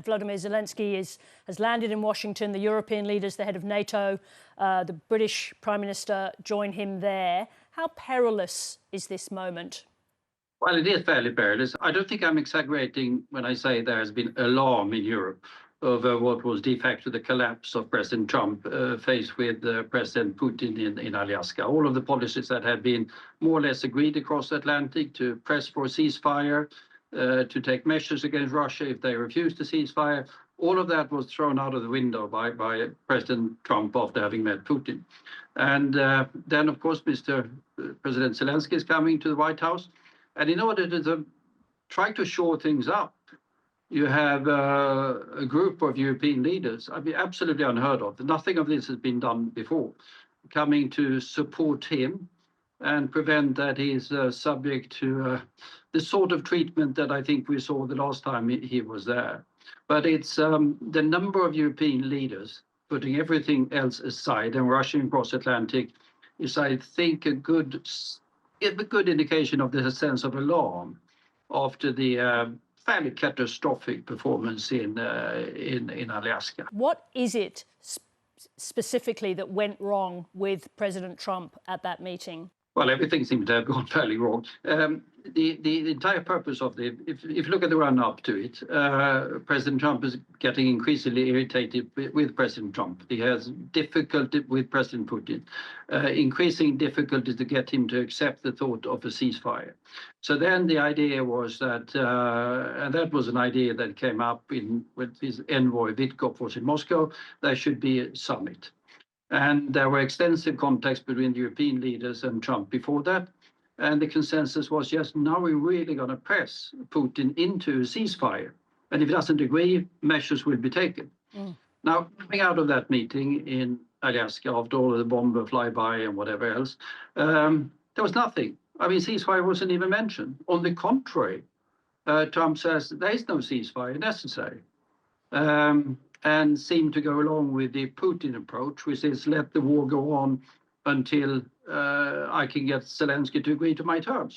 Volodymyr Zelenskyy has landed in Washington. The European leaders, the head of NATO, the British Prime Minister join him there. How perilous is this moment? Well, it is fairly perilous. I don't think I'm exaggerating when I say there has been alarm in Europe over what was de facto the collapse of President Trump faced with President Putin in Alaska. All of the policies that had been more or less agreed across the Atlantic to press for a ceasefire, to take measures against Russia if they refused to ceasefire, all of that was thrown out of the window by President Trump after having met Putin. And then, of course, President Zelenskyy is coming to the White House. And in order to try to shore things up, you have a group of European leaders, I mean, absolutely unheard of. Nothing of this has been done before, coming to support him and prevent that he's subject to the sort of treatment that I think we saw the last time he was there. But it's the number of European leaders, putting everything else aside and rushing across Atlantic, is, I think, a good indication of the sense of alarm after the fairly catastrophic performance in Alaska. What is it specifically that went wrong with President Trump at that meeting? Well, everything seems to have gone fairly wrong. The entire purpose of if you look at the run-up to it, President Trump is getting increasingly irritated with President Trump. He has difficulty with President Putin, increasing difficulty to get him to accept the thought of a ceasefire. So then the idea was that, and that was an idea that came up with his envoy Witkoff was in Moscow, there should be a summit. And there were extensive contacts between the European leaders and Trump before that. And the consensus was, yes, now we're really going to press Putin into a ceasefire. And if he doesn't agree, measures will be taken. Now, coming out of that meeting in Alaska, after all of the bomber flyby and whatever else, there was nothing. I mean, ceasefire wasn't even mentioned. On the contrary, Trump says there is no ceasefire necessary. And seem to go along with the Putin approach, which is let the war go on until I can get Zelenskyy to agree to my terms.